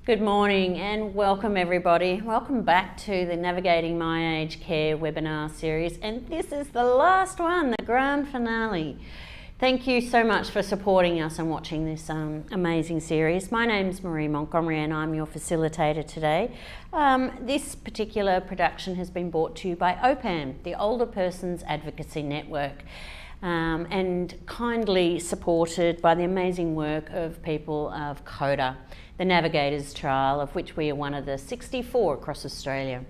Good morning and welcome everybody. Welcome back to the Navigating My Aged Care webinar series, and this is the last one, the grand finale. Thank you so much for supporting us and watching this amazing series. My name's Marie Montgomery and I'm your facilitator today. This particular production has been brought to you by OPAN, the Older Persons Advocacy Network, and kindly supported by the amazing work of people of CODA, the Navigators Trial, of which we are one of the 64 across Australia.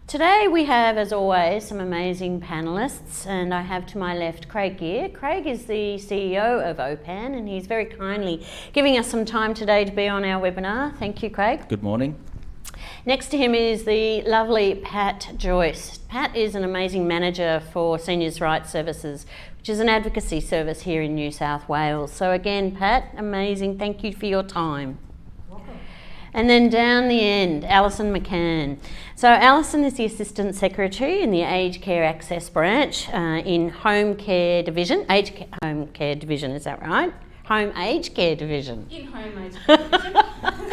Today we have, as always, some amazing panellists, and I have to my left Craig Gear. Craig is the CEO of OPAN, and he's very kindly giving us some time today to be on our webinar. Thank you, Craig. Good morning. Next to him is the lovely Pat Joyce. Pat is an amazing manager for Seniors' Rights Services, which is an advocacy service here in New South Wales. So again, Pat, amazing. Thank you for your time. Welcome. And then down the end, Alison McCann. So Alison is the Assistant Secretary in the Aged Care Access Branch in Home Care Division. Home Care Division, is that right? Home Aged Care Division. In Home Aged Care Division.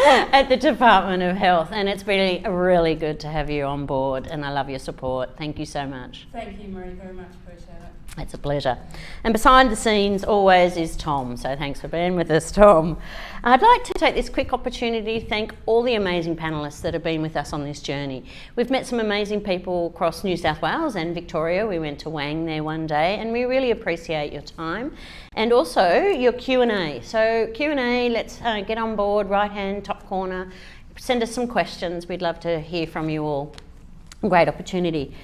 At the Department of Health, and it's really, really good to have you on board, and I love your support. Thank you so much. Thank you, Marie, very much. Appreciate it. It's a pleasure. And behind the scenes always is Tom, so thanks for being with us, Tom. I'd like to take this quick opportunity to thank all the amazing panellists that have been with us on this journey. We've met some amazing people across New South Wales and Victoria. We went to Wang there one day, and we really appreciate your time and also your Q&A. So Q&A, let's get on board, right hand, top corner. Send us some questions. We'd love to hear from you all. Great opportunity.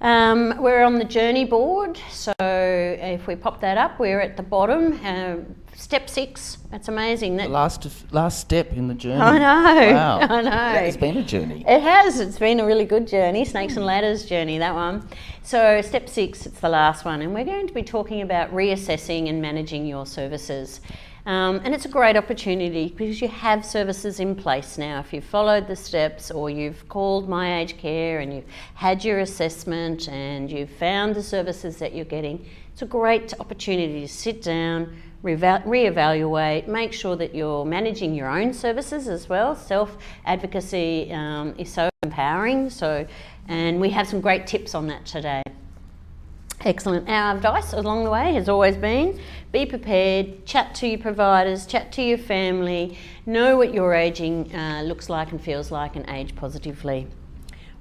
We're on the journey board, so if we pop that up, we're at the bottom, step 6. That's amazing. The last step in the journey. I know. Wow. I know. It's been a journey. It has. It's been a really good journey, Snakes and Ladders journey, that one. So step 6, it's the last one, and we're going to be talking about reassessing and managing your services. And it's a great opportunity because you have services in place now. If you've followed the steps or you've called My Aged Care and you've had your assessment and you've found the services that you're getting, it's a great opportunity to sit down, reevaluate, make sure that you're managing your own services as well. Self-advocacy is so empowering, and we have some great tips on that today. Excellent. Our advice along the way has always been, be prepared, chat to your providers, chat to your family, know what your ageing looks like and feels like, and age positively.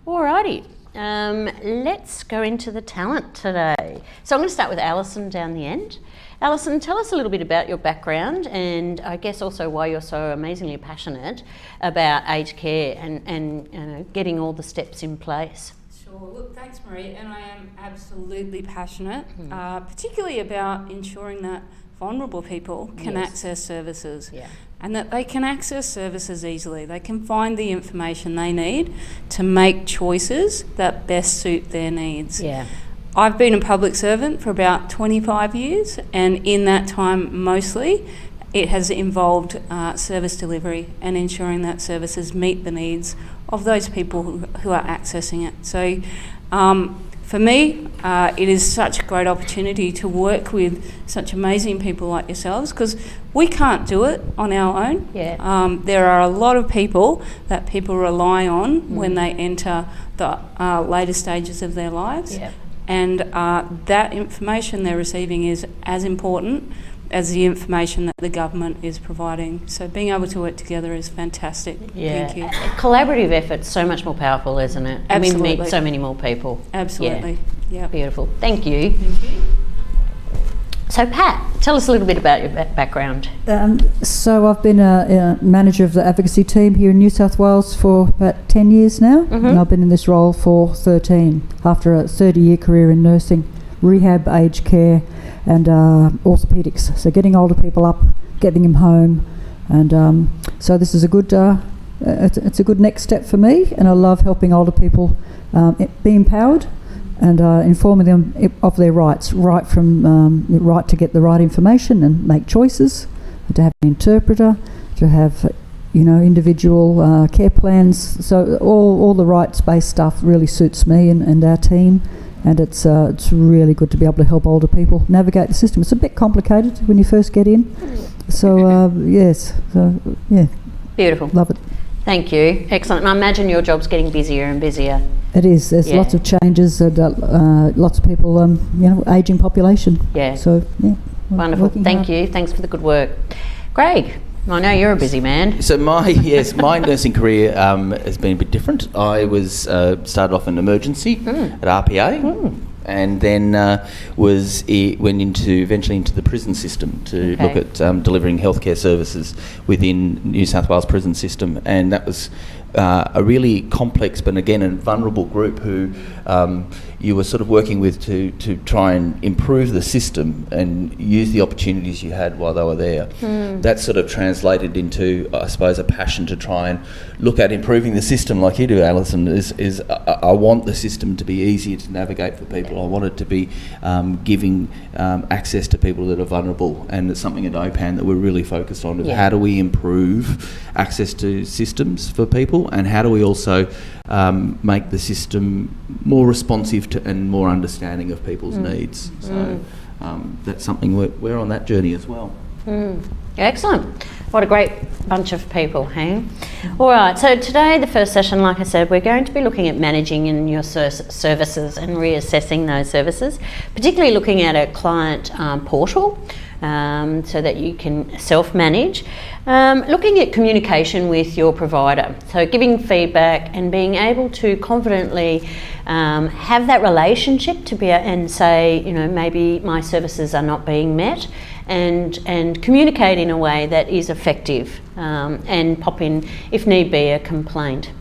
Alrighty, let's go into the talent today. So I'm going to start with Alison down the end. Alison, tell us a little bit about your background and I guess also why you're so amazingly passionate about aged care and getting all the steps in place. Sure. Look, thanks, Marie. And I am absolutely passionate, particularly about ensuring that vulnerable people can access services and that they can access services easily. They can find the information they need to make choices that best suit their needs. Yeah. I've been a public servant for about 25 years, and in that time mostly it has involved service delivery and ensuring that services meet the needs of those people who are accessing it. So for me, it is such a great opportunity to work with such amazing people like yourselves, because we can't do it on our own. Yeah. There are a lot of people that people rely on when they enter the later stages of their lives. Yeah. And that information they're receiving is as important as the information that the government is providing. So being able to work together is fantastic. Yeah. Thank you. Collaborative effort's so much more powerful, isn't it? Absolutely. We meet so many more people. Absolutely. Yeah. Beautiful. Thank you. Thank you. So Pat, tell us a little bit about your background. So I've been a manager of the advocacy team here in New South Wales for about 10 years now, and I've been in this role for 13 after a 30-year career in nursing, rehab, aged care and orthopaedics. So getting older people up, getting them home, and so this is a good, it's a good next step for me, and I love helping older people be empowered and informing them of their rights, right from the right to get the right information and make choices, to have an interpreter, to have individual care plans. So all the rights-based stuff really suits me and our team, and it's really good to be able to help older people navigate the system. It's a bit complicated when you first get in, so yes, so yeah. Beautiful. Love it. Thank you. Excellent. And I imagine your job's getting busier and busier. It is. There's Yeah. lots of changes and lots of people, ageing population. Yeah. So, yeah. we're Wonderful. working Thank hard. you. Thanks for the good work. Greg, I know you're a busy man. So my nursing career has been a bit different. I was started off in emergency at RPA, and then went eventually into the prison system to Okay. look at delivering healthcare services within New South Wales prison system, and that was a really complex, but again a vulnerable group who you were sort of working with to try and improve the system and use the opportunities you had while they were there. That sort of translated into, I suppose, a passion to try and look at improving the system like you do, Alison. I want the system to be easier to navigate for people. I want it to be giving access to people that are vulnerable, and it's something at OPAN that we're really focused on. Yeah. How do we improve access to systems for people, and how do we also make the system more responsive to and more understanding of people's needs? So that's something we're on that journey as well. Excellent. What a great bunch of people, hey? All right, so today, the first session, like I said, we're going to be looking at managing in your services and reassessing those services, particularly looking at a client portal so that you can self-manage. Looking at communication with your provider, so giving feedback and being able to confidently have that relationship to be and say, maybe my services are not being met, and communicate in a way that is effective, and pop in, if need be, a complaint.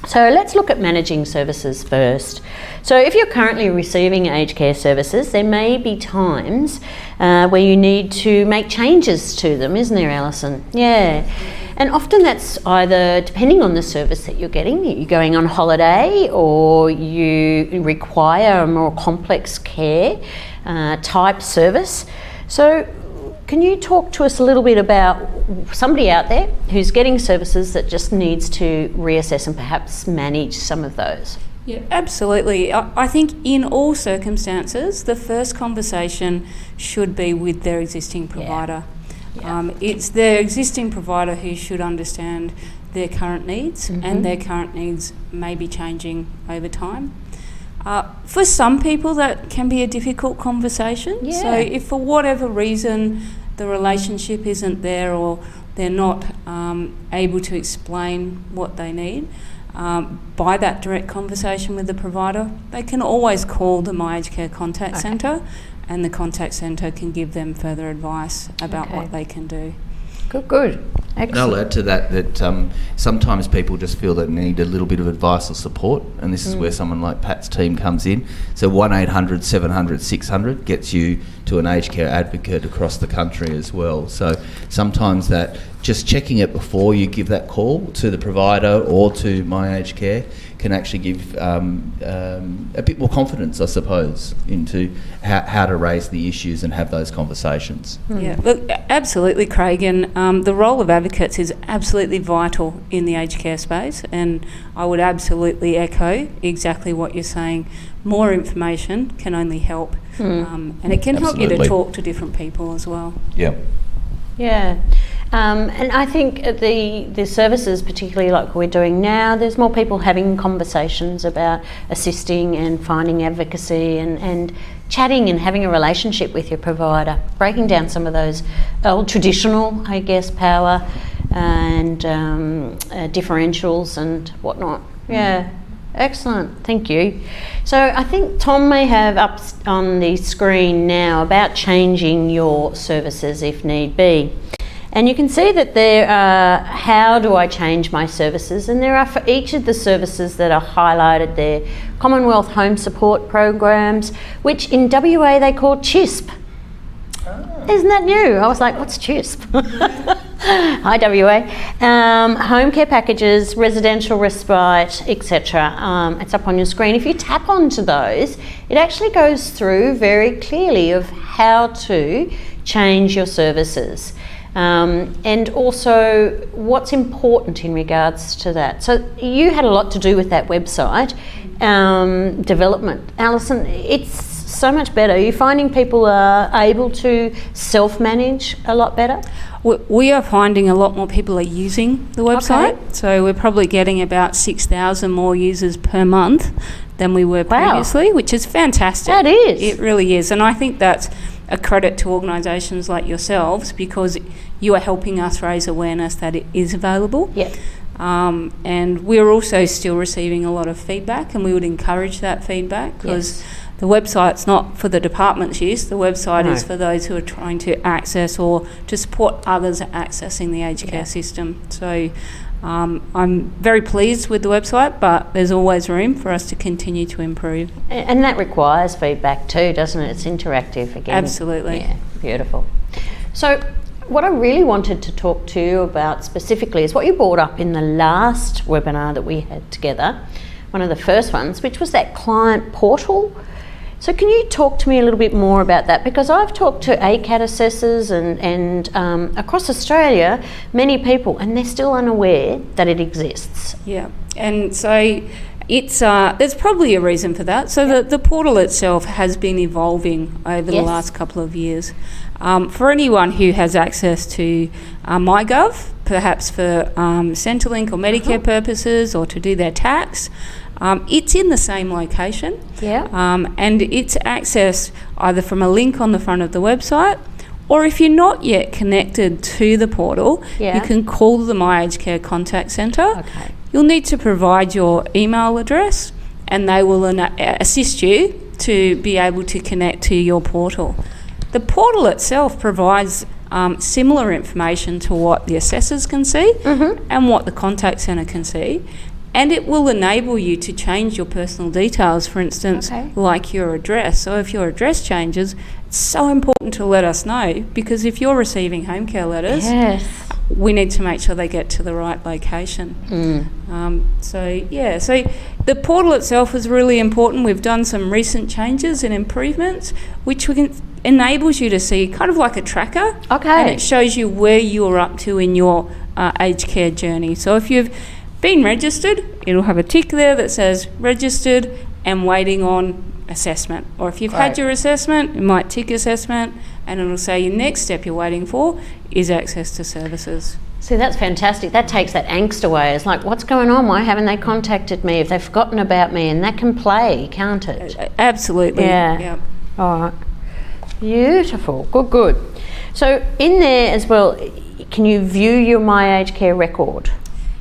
So let's look at managing services first. So if you're currently receiving aged care services, there may be times where you need to make changes to them, isn't there, Alison? Yeah. And often that's either, depending on the service that you're getting, you're going on holiday or you require a more complex care type service. So can you talk to us a little bit about somebody out there who's getting services that just needs to reassess and perhaps manage some of those? Yeah, absolutely. I think in all circumstances, the first conversation should be with their existing provider. Yeah. It's their existing provider who should understand their current needs, and their current needs may be changing over time. For some people, that can be a difficult conversation. Yeah. So if for whatever reason the relationship isn't there, or they're not able to explain what they need, by that direct conversation with the provider, they can always call the My Aged Care Contact Centre, and the contact centre can give them further advice about what they can do. Good. Excellent. And I'll add to that sometimes people just feel that they need a little bit of advice or support, and this is where someone like Pat's team comes in. So 1-800 700 600 gets you to an aged care advocate across the country as well. So sometimes that just checking it before you give that call to the provider or to My Aged Care can actually give a bit more confidence, I suppose, into how to raise the issues and have those conversations. Yeah, look, absolutely, Craig, and the role of advocates is absolutely vital in the aged care space, and I would absolutely echo exactly what you're saying. More information can only help, and it can help you to Absolutely. talk to different people as well. Yeah. Yeah. And I think the services, particularly like we're doing now, there's more people having conversations about assisting and finding advocacy and chatting and having a relationship with your provider, breaking down some of those old traditional, I guess, power and differentials and whatnot. Yeah. Excellent, thank you. So I think Tom may have up on the screen now about changing your services if need be. And you can see that there are, how do I change my services? And there are, for each of the services that are highlighted there, Commonwealth Home Support Programs, which in WA they call CHISP. Isn't that new? I was like, what's CHISP? Hi WA. Home care packages, residential respite, etc. It's up on your screen. If you tap onto those, it actually goes through very clearly of how to change your services. And also what's important in regards to that. So you had a lot to do with that website development. Alison, it's so much better. Are you finding people are able to self-manage a lot better? We are finding a lot more people are using the website. Okay. So we're probably getting about 6,000 more users per month than we were previously, which is fantastic. That is. It really is. And I think that's a credit to organisations like yourselves, because you are helping us raise awareness that it is available. Yep. And we're also still receiving a lot of feedback, and we would encourage that feedback, because the website's not for the department's use. The website is for those who are trying to access or to support others accessing the aged care system. So I'm very pleased with the website, but there's always room for us to continue to improve. And that requires feedback too, doesn't it? It's interactive again. Absolutely. Yeah, beautiful. So what I really wanted to talk to you about specifically is what you brought up in the last webinar that we had together, one of the first ones, which was that client portal. So can you talk to me a little bit more about that? Because I've talked to ACAT assessors and across Australia, many people, and they're still unaware that it exists. Yeah, and so it's there's probably a reason for that. So the portal itself has been evolving over the last couple of years. For anyone who has access to MyGov, perhaps for Centrelink or Medicare purposes, or to do their tax, it's in the same location. And it's accessed either from a link on the front of the website, or if you're not yet connected to the portal, you can call the My Aged Care Contact Centre. You'll need to provide your email address, and they will assist you to be able to connect to your portal. The portal itself provides similar information to what the assessors can see and what the contact centre can see. And it will enable you to change your personal details, for instance, like your address. So if your address changes, it's so important to let us know, because if you're receiving home care letters, we need to make sure they get to the right location. So the portal itself is really important. We've done some recent changes and improvements, which enables you to see kind of like a tracker. And it shows you where you're up to in your aged care journey. So if you've been registered, it'll have a tick there that says registered and waiting on assessment. Or if you've had your assessment, it might tick assessment, and it'll say your next step you're waiting for is access to services. See, that's fantastic. That takes that angst away. It's like, what's going on? Why haven't they contacted me? If they've forgotten about me, and that can play, can't it? Absolutely. Yeah. All right. Beautiful. Good. So in there as well, can you view your My Aged Care record?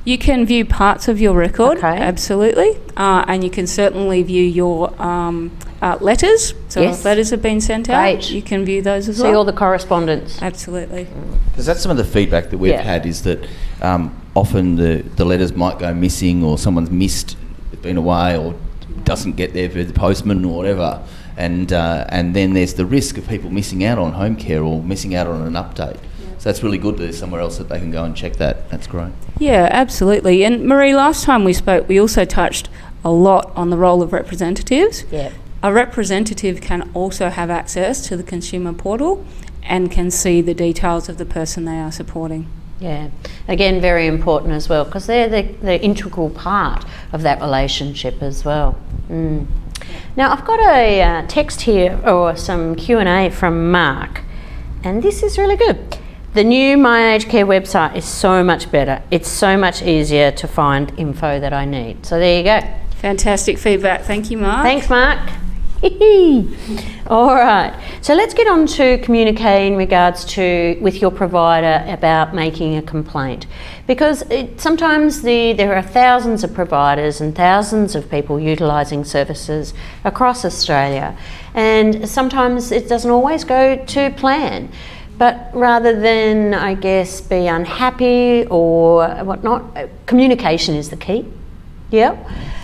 You can view parts of your record, absolutely, and you can certainly view your letters. So if letters have been sent out, you can view those as well. See all the correspondence. Absolutely. Because that's some of the feedback that we've had, is that often the letters might go missing, or someone's missed, been away, or doesn't get there for the postman or whatever, and then there's the risk of people missing out on home care or missing out on an update. So that's really good that there's somewhere else that they can go and check that. That's great. Yeah, absolutely. And Marie, last time we spoke, we also touched a lot on the role of representatives. A representative can also have access to the consumer portal and can see the details of the person they are supporting. Yeah, again, very important as well, because they're the integral part of that relationship as well. Now, I've got a text here, or some Q&A from Mark, and this is really good. The new My Aged Care website is so much better. It's so much easier to find info that I need. So there you go. Fantastic feedback. Thank you, Mark. Thanks, Mark. All right. So let's get on to communicating in regards to with your provider about making a complaint, because sometimes there are thousands of providers and thousands of people utilising services across Australia, and sometimes it doesn't always go to plan. But rather than, I guess, be unhappy or whatnot, communication is the key. Yeah?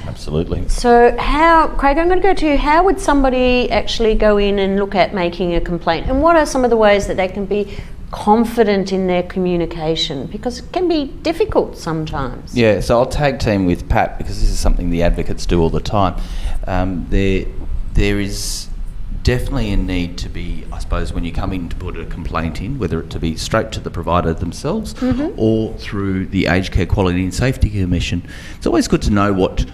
Absolutely. So Craig, I'm going to go to you. How would somebody actually go in and look at making a complaint? And what are some of the ways that they can be confident in their communication? Because it can be difficult sometimes. Yeah, so I'll tag team with Pat, because this is something the advocates do all the time. There is definitely a need to be, I suppose, when you come in to put a complaint in, whether it to be straight to the provider themselves or through the Aged Care Quality and Safety Commission, it's always good to know what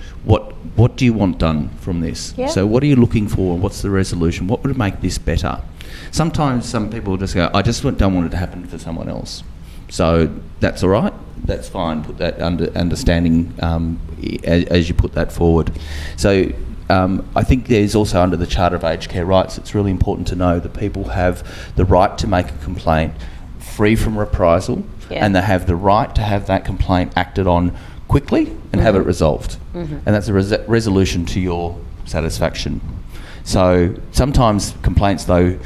do you want done from this. Yep. So what are you looking for? What's the resolution? What would make this better? Sometimes some people just go, I just don't want it to happen for someone else. So that's all right. That's fine. Put that understanding as you put that forward. So I think there's also under the Charter of Aged Care Rights, it's really important to know that people have the right to make a complaint free from reprisal, and they have the right to have that complaint acted on quickly and have it resolved. And that's a resolution to your satisfaction. So sometimes complaints, though,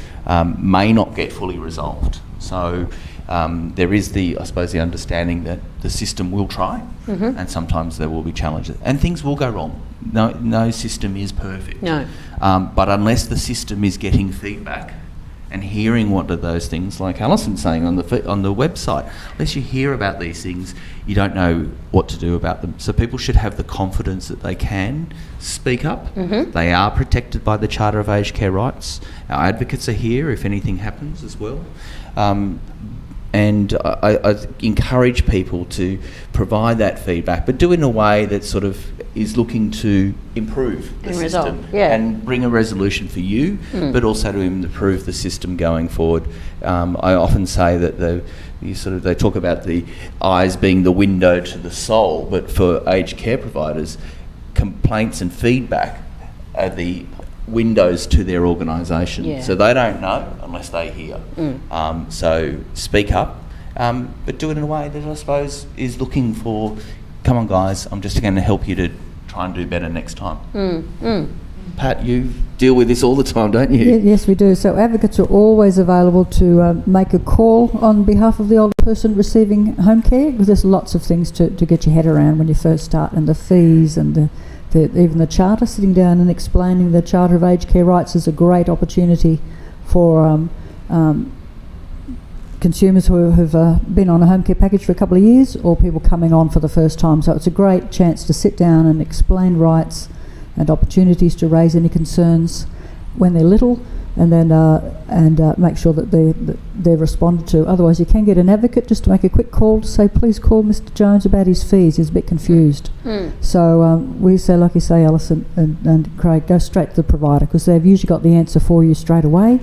may not get fully resolved. So there is I suppose the understanding that the system will try, and sometimes there will be challenges, and things will go wrong. No system is perfect. No. But unless the system is getting feedback and hearing what are those things, like Alison's saying on the website, unless you hear about these things, you don't know what to do about them. So people should have the confidence that they can speak up. They are protected by the Charter of Aged Care Rights. Our advocates are here if anything happens as well. And I encourage people to provide that feedback, but do it in a way that sort of is looking to improve the system and bring a resolution for you, but also to improve the system going forward. I often say that they talk about the eyes being the window to the soul, but for aged care providers, complaints and feedback are the windows to their organisation. So they don't know unless they hear. So speak up, but do it in a way that I suppose is looking for, come on guys, I'm just going to help you to try and do better next time. Pat, you deal with this all the time, don't you? Yes, we do. So advocates are always available to make a call on behalf of the older person receiving home care, because there's lots of things to get your head around when you first start, and the fees and even the Charter. Sitting down and explaining the Charter of Aged Care Rights is a great opportunity for consumers who have been on a home care package for a couple of years, or people coming on for the first time. So it's a great chance to sit down and explain rights and opportunities to raise any concerns when they're little, and then make sure that they're responded to. Otherwise, you can get an advocate just to make a quick call to say, please call Mr. Jones about his fees. He's a bit confused. So we say, like you say, Alison and Craig, go straight to the provider, because they've usually got the answer for you straight away.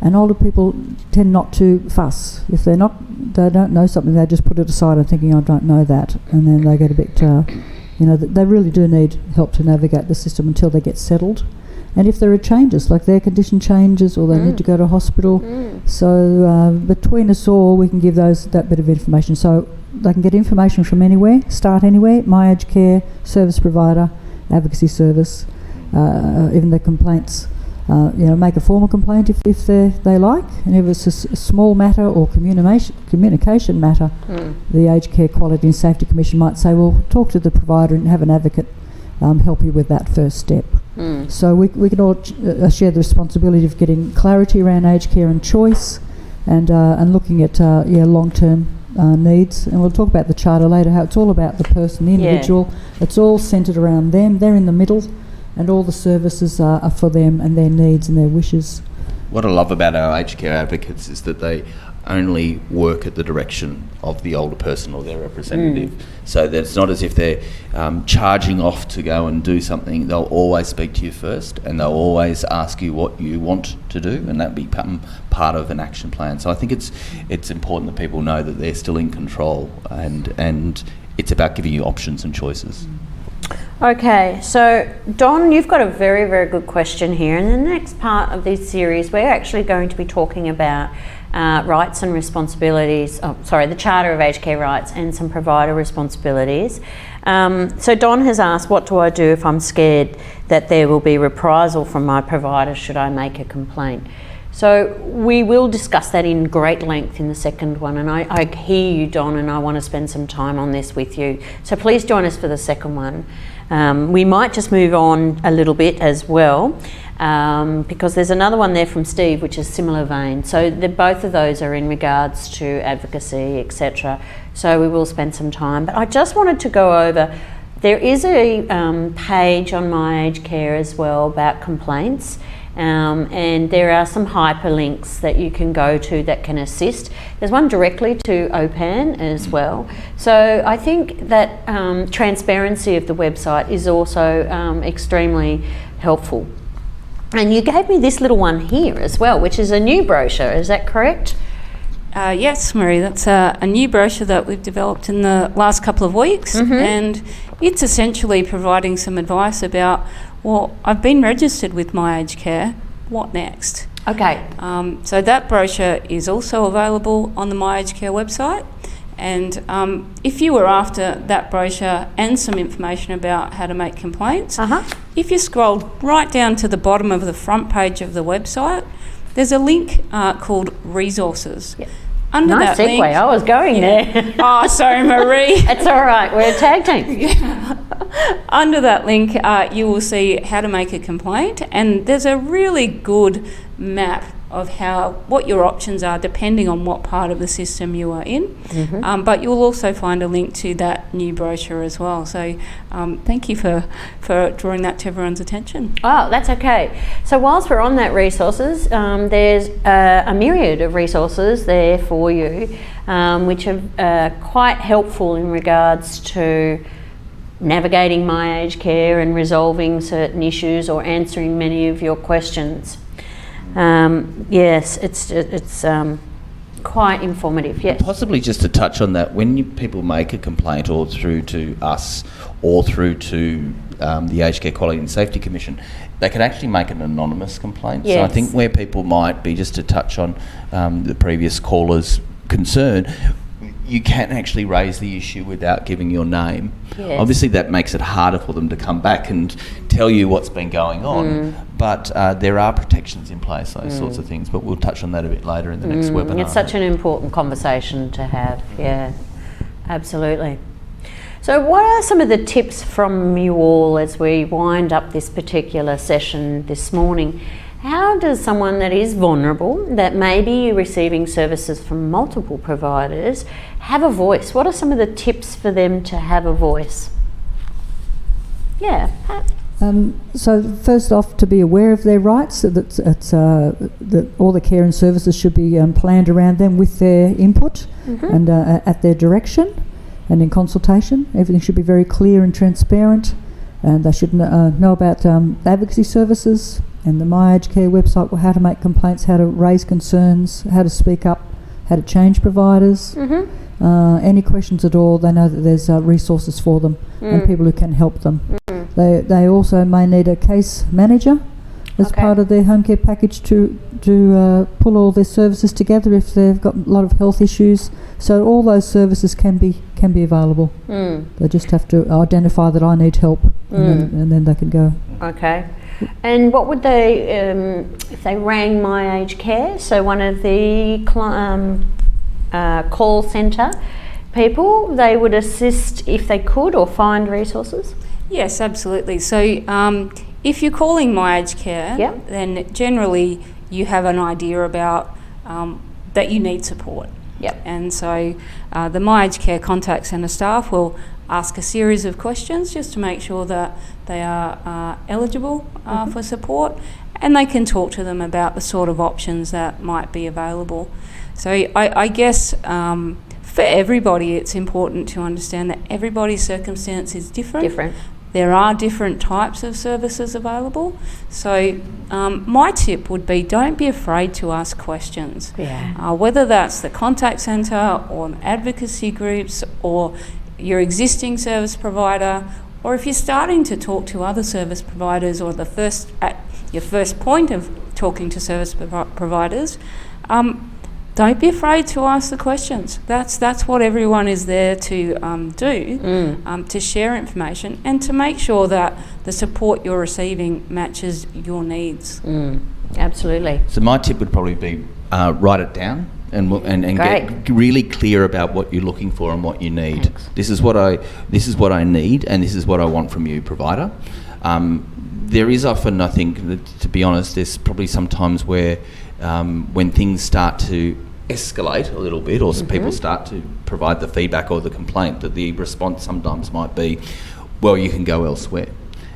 And older people tend not to fuss. If they don't know something, they just put it aside and thinking, I don't know that. And then they get a bit, they really do need help to navigate the system until they get settled. And if there are changes, like their condition changes or they need to go to hospital, so between us all, we can give that bit of information. So they can get information from anywhere, start anywhere, My Aged Care, service provider, advocacy service, even the complaints. Make a formal complaint if they like, and if it's a small matter or communication matter, the Aged Care Quality and Safety Commission might say, well, talk to the provider and have an advocate help you with that first step. So we can all share the responsibility of getting clarity around aged care and choice, and looking at long-term needs. And we'll talk about the Charter later, how it's all about the person, the individual. It's all centred around them. They're in the middle, and all the services are for them and their needs and their wishes. What I love about our aged care advocates is that they only work at the direction of the older person or their representative. So that it's not as if they're charging off to go and do something. They'll always speak to you first, and they'll always ask you what you want to do, and that become part of an action plan. So I think it's important that people know that they're still in control, and it's about giving you options and choices. Okay, so Don, you've got a very, very good question here. In the next part of this series, we're actually going to be talking about rights and responsibilities, the Charter of Aged Care Rights and some provider responsibilities. So Don has asked, what do I do if I'm scared that there will be reprisal from my provider should I make a complaint? So we will discuss that in great length in the second one, and I hear you, Don, and I want to spend some time on this with you. So please join us for the second one. We might just move on a little bit as well, because there's another one there from Steve which is similar vein. So both of those are in regards to advocacy, etc. So we will spend some time. But I just wanted to go over, there is a page on My Aged Care as well about complaints. and there are some hyperlinks that you can go to that can assist. There's one directly to OPAN as well. So I think that transparency of the website is also extremely helpful. And you gave me this little one here as well, which is a new brochure, is that correct? Yes, Marie, that's a new brochure that we've developed in the last couple of weeks, and it's essentially providing some advice about, well, I've been registered with My Aged Care, what next? Okay. So that brochure is also available on the My Aged Care website, and if you were after that brochure and some information about how to make complaints, if you scroll right down to the bottom of the front page of the website, there's a link called Resources. Yep. Under Nice that segue, link, I was going there. oh, sorry, Marie. It's all right, we're a tag team. Under that link, you will see how to make a complaint, and there's a really good map of what your options are depending on what part of the system you are in. But you'll also find a link to that new brochure as well. So thank you for drawing that to everyone's attention. Oh, that's okay. So whilst we're on that resources, there's a myriad of resources there for you, which are quite helpful in regards to navigating My Aged Care and resolving certain issues or answering many of your questions. Yes, it's quite informative. Yes. Possibly just to touch on that, when people make a complaint, or through to us, or through to the Aged Care Quality and Safety Commission, they can actually make an anonymous complaint. Yes. So I think where people might be, just to touch on the previous caller's concern, you can actually raise the issue without giving your name. Yes. Obviously that makes it harder for them to come back and tell you what's been going on, but there are protections in place, those sorts of things, but we'll touch on that a bit later in the next webinar. It's such an important conversation to have, yeah, absolutely. So what are some of the tips from you all as we wind up this particular session this morning? How does someone that is vulnerable, that may be receiving services from multiple providers, have a voice? What are some of the tips for them to have a voice? Yeah, Pat. So first off, to be aware of their rights, that all the care and services should be planned around them with their input and at their direction and in consultation. Everything should be very clear and transparent, and they should know about advocacy services and the My Aged Care website, how to make complaints, how to raise concerns, how to speak up, how to change providers. Any questions at all, they know that there's resources for them and people who can help them. They also may need a case manager as part of their home care package to pull all their services together if they've got a lot of health issues. So all those services can be available. They just have to identify that I need help, and then they can go. Okay. And what would they, if they rang My Aged Care, so one of the call centre people, they would assist if they could, or find resources? Yes, absolutely. So if you're calling My Aged Care, then generally you have an idea about that you need support. And so the My Aged Care Contact Centre staff will ask a series of questions just to make sure that they are eligible for support, and they can talk to them about the sort of options that might be available. So I guess for everybody it's important to understand that everybody's circumstance is different. There are different types of services available. So my tip would be, don't be afraid to ask questions. Whether that's the contact centre or advocacy groups or your existing service provider, or if you're starting to talk to other service providers, or your first point of talking to service providers, don't be afraid to ask the questions. That's what everyone is there to do, to share information and to make sure that the support you're receiving matches your needs. Absolutely. So my tip would probably be write it down and get really clear about what you're looking for and what you need. Thanks. This is what I need, and this is what I want from you, provider. There is often, I think, to be honest, there's probably some times where when things start to escalate a little bit, or people start to provide the feedback or the complaint, that the response sometimes might be, well, you can go elsewhere.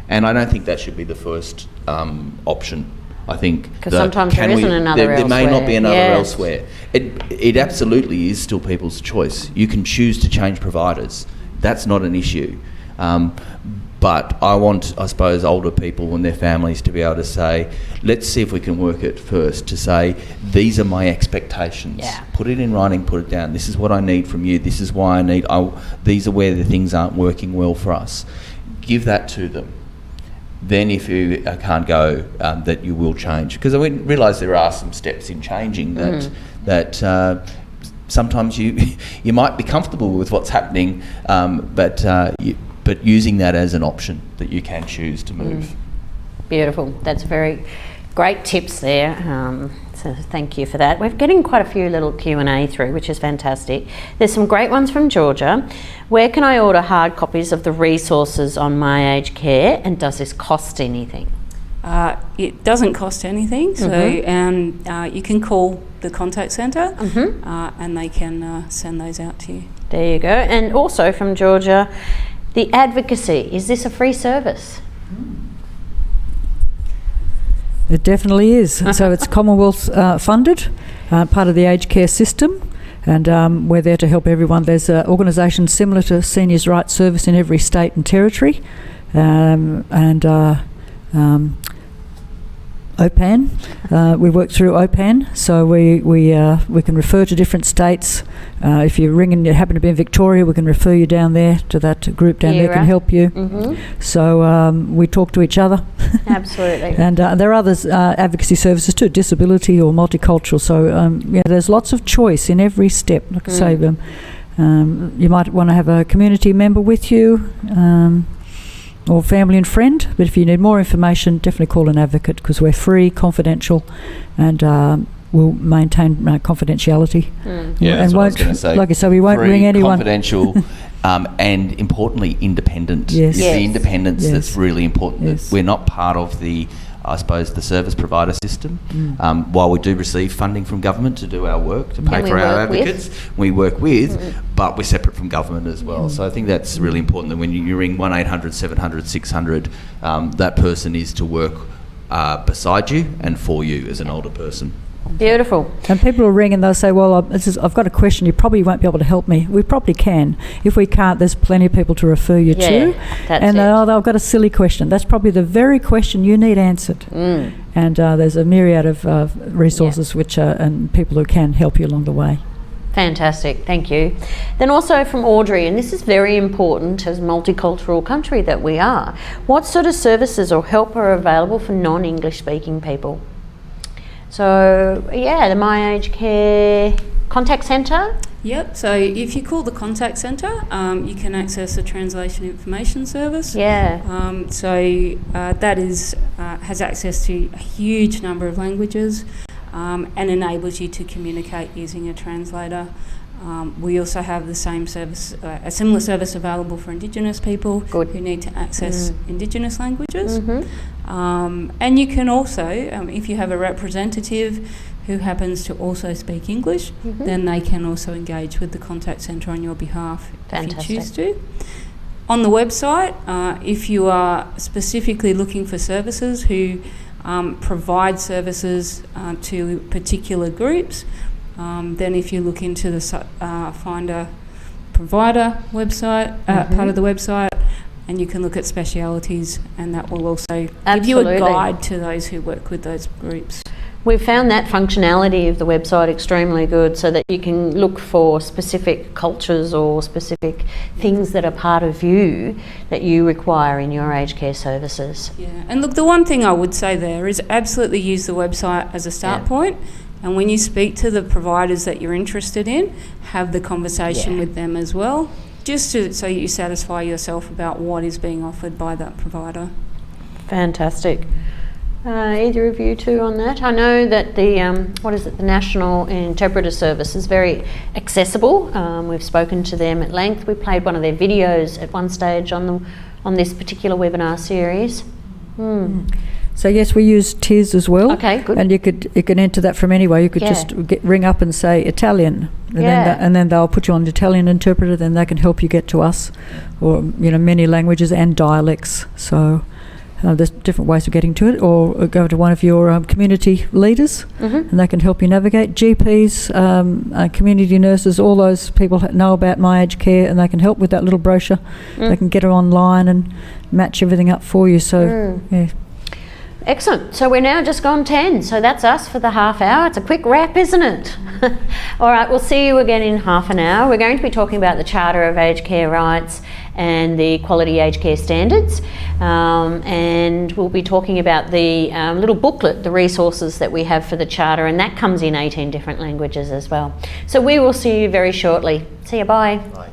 And I don't think that should be the first option. I think 'Cause sometimes there isn't another there may not be elsewhere. another Yes. elsewhere. It absolutely is still people's choice. You can choose to change providers. That's not an issue. But I want, I suppose, older people and their families to be able to say, let's see if we can work it first, to say, these are my expectations. Yeah. Put it in writing, put it down. This is what I need from you. This is why these are where the things aren't working well for us. Give that to them. Then if you can't go, that you will change. Because I realise there are some steps in changing that sometimes you might be comfortable with what's happening, but using that as an option that you can choose to move. Beautiful. That's very great tips there. So thank you for that. We're getting quite a few little Q&A through, which is fantastic. There's some great ones from Georgia. Where can I order hard copies of the resources on My Aged Care, and does this cost anything? It doesn't cost anything, so you can call the contact centre and they can send those out to you. There you go. And also from Georgia, the Advocacy, is this a free service? It definitely is. So it's Commonwealth funded, part of the aged care system, and we're there to help everyone. There's organisations similar to Seniors' Rights Service in every state and territory, OPAN. We work through OPAN, so we can refer to different states. If you ring and you happen to be in Victoria, we can refer you down there to that group down there can help you. So we talk to each other. Absolutely. And there are others, advocacy services too, disability or multicultural. So there's lots of choice in every step. Like I say, you might want to have a community member with you. Or family and friend, but if you need more information, definitely call an advocate, because we're free, confidential, and we'll maintain confidentiality. Yeah, that's what I was going to say. Like I say, we won't Free, ring anyone. confidential, and importantly, independent. Yes. It's Yes. the independence Yes. that's really important. Yes. That we're not part of the service provider system. While we do receive funding from government to do our work, to pay we for our work with. advocates, we work with, but we're separate from government as well. So I think that's really important, that when you ring 1-800 700 600, that person is to work beside you and for you as an older person. Beautiful. And people will ring and they'll say, well, I've got a question, you probably won't be able to help me. We probably can. If we can't, there's plenty of people to refer you to. That's And it. they've got a silly question. That's probably the very question you need answered. And there's a myriad of resources and people who can help you along the way. Fantastic, thank you. Then also from Audrey, and this is very important as a multicultural country that we are, what sort of services or help are available for non-English speaking people? So, the My Aged Care contact centre? Yep, so if you call the contact centre, you can access a translation information service. Yeah. That has access to a huge number of languages and enables you to communicate using a translator. We also have the same service, a similar service available for Indigenous people who need to access Indigenous languages. And you can also, if you have a representative who happens to also speak English, then they can also engage with the contact centre on your behalf if you choose to. On the website, if you are specifically looking for services who provide services to particular groups, then if you look into the Find a Provider website, part of the website, and you can look at specialities, and that will also give you a guide to those who work with those groups. We've found that functionality of the website extremely good, so that you can look for specific cultures or specific things that are part of you that you require in your aged care services. Yeah, and look, the one thing I would say there is absolutely use the website as a start point. And when you speak to the providers that you're interested in, have the conversation with them as well, just so you satisfy yourself about what is being offered by that provider. Fantastic. Either of you two on that? I know that the the National Interpreter Service is very accessible. We've spoken to them at length. We played one of their videos at one stage on this particular webinar series. So yes, we use TIS as well. Okay, good. And you can enter that from anywhere. You could just ring up and say Italian, and then they'll put you on the Italian interpreter. Then they can help you get to us, or many languages and dialects. So There's different ways of getting to it, or go to one of your community leaders, and they can help you navigate. GPs, community nurses, all those people know about My Aged Care, and they can help with that little brochure. They can get it online and match everything up for you. So, yeah. Excellent. So we're now just gone 10. So that's us for the half hour. It's a quick wrap, isn't it? All right, we'll see you again in half an hour. We're going to be talking about the Charter of Aged Care Rights and the Quality Aged Care Standards. And we'll be talking about the little booklet, the resources that we have for the Charter, and that comes in 18 different languages as well. So we will see you very shortly. See you, bye. Bye.